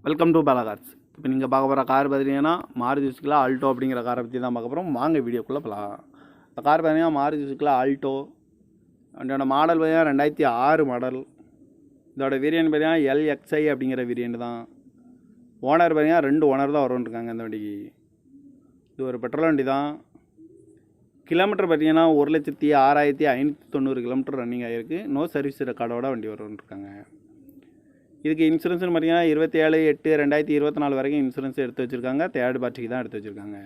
Welcome to Bala cars. இப்போ நீங்கள் பார்க்க போகிற கார் பார்த்தீங்கன்னா மாருதி சுசுகி ஆல்டோ அப்படிங்கிற காரை பற்றி தான் பார்க்க போகிறோம். வாங்க வீடியோக்குள்ளே போகலாம். இந்த கார் பார்த்தீங்கன்னா மாருதி சுசுகி ஆல்டோ. அதோட மாடல் பார்த்தீங்கன்னா 2006 மாடல். இதோட வேரியன்ட் பார்த்தீங்கன்னா LXI அப்படிங்கிற வேரியன்ட் தான். ஓனர் பார்த்தீங்கன்னா 2 ஓனர் தான் வரும்ன்ருக்காங்க இந்த வண்டிக்கு. இது ஒரு பெட்ரோல் வண்டி தான். கிலோமீட்டர் பார்த்தீங்கன்னா 1,06,590 கிலோமீட்டர் ரன்னிங் ஆகிருக்கு. நோ சர்வீஸ் ரெக்கார்டோட வண்டி வரும்ன்ருக்காங்க. இதுக்கு இன்சூரன்ஸ்னு பார்த்தீங்கன்னா 27/8/2024 வரைக்கும் இன்சூரன்ஸ் எடுத்து வச்சுருக்காங்க. தேர்ட் பார்ட்டிக்கு தான் எடுத்து வச்சுருக்காங்க.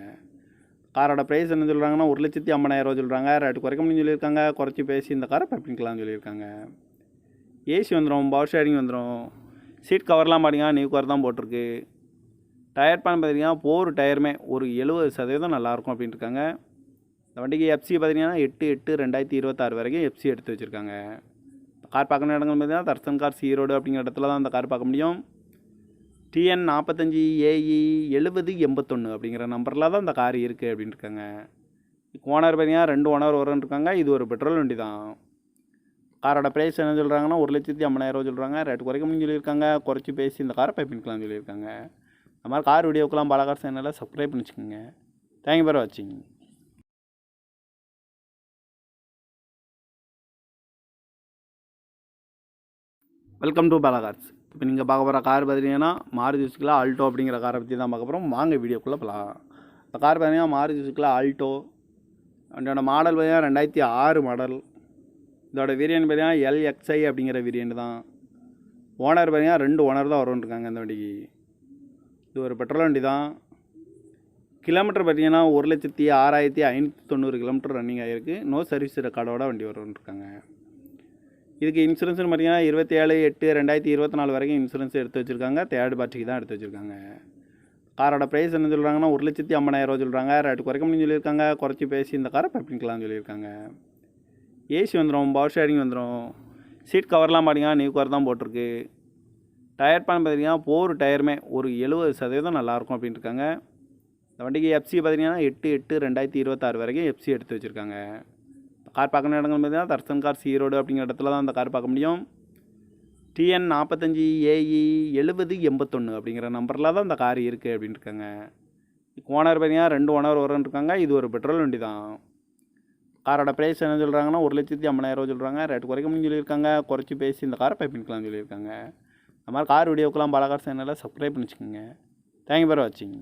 காரோட ப்ரைஸ் என்ன சொல்கிறாங்கன்னா 1,50,000 சொல்கிறாங்க. ரேட்டு குறைக்க முடியும்னு சொல்லியிருக்காங்க. குறைச்சி பேசி இந்த காரை பப்பிங்கலாம்னு சொல்லியிருக்காங்க. ஏசி வந்துடும், பவர் ஷேரிங் வந்துடும். சீட் கவர்லாம் பார்த்தீங்கன்னா நியூ கவர் தான் போட்டிருக்கு. டயர் பேன் பார்த்தீங்கன்னா 4 டயருமே ஒரு 70% நல்லாயிருக்கும் அப்படின்ட்டு இருக்காங்க. இந்த வண்டிக்கு எஃப்சி பார்த்தீங்கன்னா 8/8/2026 வரைக்கும் எஃப்சி எடுத்து வச்சுருக்காங்க. கார் பார்க்கணும் இடங்கள் பார்த்தீங்கன்னா தர்சன் கார்ஸ் ஈரோடு அப்படிங்கிற இடத்துல தான் அந்த கார் பார்க்க முடியும். TN 45AE 7081 அப்படிங்கிற நம்பரில் தான் இந்த கார் இருக்குது அப்படின்ட்டு இருக்காங்க. ஓனர் பார்த்தீங்கன்னா 2 ஓனர் வரும்ன்ருக்காங்க. இது ஒரு பெட்ரோல் வண்டி தான். காரோட ப்ரைஸ் என்ன சொல்கிறாங்கன்னா 1,50,000 சொல்கிறாங்க. ரேட்டு குறைக்க முடியும்னு சொல்லியிருக்காங்க. குறைச்சி பேசி இந்த காரை பைப்பிங்கலாம்னு சொல்லியிருக்காங்க. இந்த மாதிரி கார் வீடியோக்கெல்லாம் பாலா கார் சேனலில் சப்ஸ்கிரைப் பண்ணி வச்சுக்கோங்க. தேங்க்யூ ஃபார் வாட்சிங். Welcome to Bala cars. இப்போ நீங்கள் பார்க்க போகிற கார் பார்த்தீங்கன்னா மாருதி சுசுகி ஆல்டோ அப்படிங்கிற காரை பற்றி தான் பார்க்க போகிறோம். வாங்க வீடியோக்குள்ளே போகலாம். இந்த கார் பார்த்தீங்கன்னா மாருதி சுசுகி ஆல்டோ. அதோட மாடல் பார்த்தீங்கன்னா 2006 மாடல். இதோட வேரியன்ட் பார்த்தீங்கன்னா LXI அப்படிங்கிற வேரியன்ட் தான். ஓனர் பார்த்தீங்கன்னா 2 ஓனர் தான் வரும்ன்ருக்காங்க இந்த வண்டிக்கு. இது ஒரு பெட்ரோல் வண்டி தான். கிலோமீட்டர் பார்த்தீங்கன்னா 1,06,590 கிலோமீட்டர் ரன்னிங் ஆகிருக்கு. நோ சர்வீஸ் ரெக்கார்டோட வண்டி வரும்ன்ருக்காங்க. இதுக்கு இன்சூரன்ஸ்னு பார்த்தீங்கன்னா 27/8/2024 வரைக்கும் இன்சூரன்ஸ் எடுத்து வச்சுருக்காங்க. தேர்ட் பார்ட்டிக்கு தான் எடுத்து வச்சுருக்காங்க. காரோட ப்ரைஸ் என்ன சொல்கிறாங்கன்னா 1,50,000 சொல்கிறாங்க. ரேட்டு குறைக்க முடியும்னு சொல்லியிருக்காங்க. குறைச்சி பேசி இந்த காரை பப்பிங்கலாம்னு சொல்லியிருக்காங்க. ஏசி வந்துடும், பவர் ஷேரிங் வந்துடும். சீட் கவர்லாம் பார்த்தீங்கன்னா நியூ கவர் தான் போட்டிருக்கு. டயர் பேன் பார்த்தீங்கன்னா 4 டயருமே ஒரு 70% நல்லாயிருக்கும் அப்படின்ட்டு இருக்காங்க. இந்த வண்டிக்கு எஃப்சி பார்த்தீங்கன்னா 8/8/2026 வரைக்கும் எஃப்சி எடுத்து வச்சுருக்காங்க. கார் பார்க்கணும் இடங்கள் பார்த்தீங்கன்னா தர்சன் கார்ஸ் ஈரோடு அப்படிங்கிற இடத்துல தான் அந்த கார் பார்க்க முடியும். TN 45AE 7081 அப்படிங்கிற நம்பரில் தான் இந்த கார் இருக்குது அப்படின்ட்டு இருக்காங்க. ஓனர் பார்த்தீங்கன்னா 2 ஓனர் வரும்ன்ருக்காங்க. இது ஒரு பெட்ரோல் வண்டி தான். காரோட ப்ரைஸ் என்ன சொல்கிறாங்கன்னா 1,50,000 சொல்கிறாங்க. ரேட்டு குறைக்க முடியும்னு சொல்லியிருக்காங்க. குறைச்சி பேசி இந்த காரை பைப்பிங்கலாம்னு சொல்லியிருக்காங்க. இந்த மாதிரி கார் வீடியோக்கெல்லாம் பாலா கார் சேனலில் சப்ஸ்கிரைப் பண்ணி வச்சுக்கோங்க. தேங்க்யூ ஃபார் வாட்சிங்.